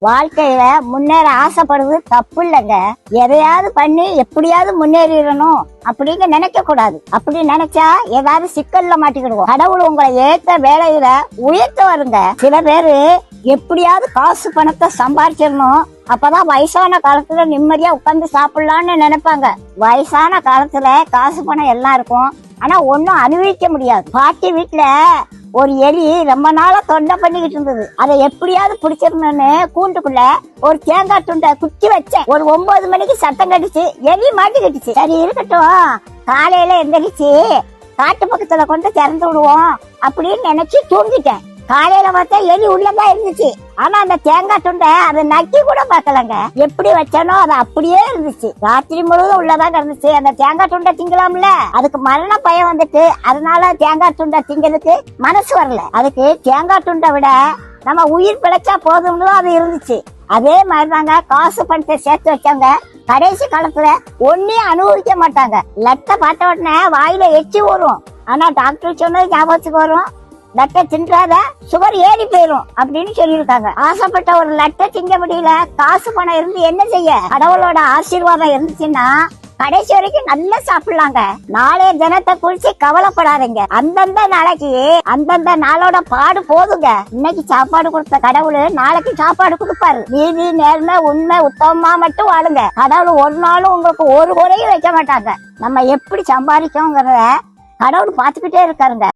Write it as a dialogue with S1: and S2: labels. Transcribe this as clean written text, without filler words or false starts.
S1: வாழ்க்கையில முன்னேற ஆசைப்படுறது தப்பு இல்லைங்க. எதையாவது பண்ணி எப்படியாவது முன்னேறிடணும் அப்படின்னு நினைக்க கூடாது. அப்படி நினைச்சா ஏதாவது சிக்கல்ல மாட்டிக்கிடுவோம். கடவுள் உங்களை ஏத்த வேலையில உயர்த்த வருங்க. சில பேரு எப்படியாவது காசு பணத்தை சம்பாதிச்சிடணும், அப்பதான் வயசான காலத்துல நிம்மதியா உட்கார்ந்து சாப்பிடலாம்னு நினைப்பாங்க. வயசான காலத்துல காசு பணம் எல்லாம் இருக்கும், ஆனா ஒன்னும் அனுபவிக்க முடியாது. பாட்டி வீட்டுல ஒரு எலி ரொம்ப நாளா தொண்டை பண்ணிக்கிட்டு இருந்தது. அதை எப்படியாவது பிடிச்சிடணும்னு கூண்டுக்குள்ள ஒரு தேங்காய் துண்டை குத்தி வச்சேன். ஒரு 9 மணிக்கு சத்தம் கடிச்சு எலி மாட்டிக்கிட்டுச்சு. சரி இருக்கட்டும், காலையில எந்திரிச்சு காட்டு பக்கத்துல கொண்டு திறந்து விடுவோம் அப்படின்னு நினைச்சு தூங்கிட்டேன். காலையில பார்த்தா எலி உள்ளதான் இருந்துச்சு. ஆனா அந்த தேங்காய் துண்டை அதை நக்கி கூட பாக்கலங்க. எப்படி வச்சானோ அது அப்படியே இருந்துச்சு. ராத்திரி முழுவதும் உள்ளதான் இருந்துச்சு. அந்த தேங்காய் துண்டை திங்கலாம்ல, அதுக்கு மரண பயம் வந்துட்டு அதனால தேங்காய் துண்டை திங்கிறதுக்கு மனசு வரல. அதுக்கு தேங்காய் துண்டை விட நம்ம உயிர் பிழைச்சா போதும்னு அது இருந்துச்சு. அதே மாதிரிதாங்க காசு பணத்தை சேர்த்து வச்சாங்க கடைசி காலத்துல ஒன்னையும் அனுபவிக்க மாட்டாங்க. லட்டை பார்த்த உடனே வாயில எச்சி வரும், ஆனா டாக்டர் சொன்னது ஞாபகத்துக்கு வரும், லட்டை தின்றாத சுகர் ஏறி போயிரும் அப்படின்னு சொல்லியிருக்காங்க. ஆசைப்பட்ட ஒரு லட்டை திங்க முடியல, காசு பணம் இருந்து என்ன செய்ய? கடவுளோட ஆசீர்வாதம் இருந்துச்சுன்னா கடைசி வரைக்கும் நல்லா சாப்பிடலாங்க. நாளைய தினத்தை குறிச்சு கவலைப்படாதீங்க. அந்தந்த நாளைக்கு அந்தந்த நாளோட பாடு போதுங்க. இன்னைக்கு சாப்பாடு கொடுத்த கடவுள் நாளைக்கு சாப்பாடு கொடுப்பாரு. நீதி நேர்மை உண்மை உத்தமமா மட்டும் வாழுங்க. கடவுள் ஒரு நாளும் உங்களுக்கு ஒரு குறையும் வைக்க மாட்டாங்க. நம்ம எப்படி சம்பாதிக்கோங்கிறத கடவுள் பார்த்துக்கிட்டே இருக்காருங்க.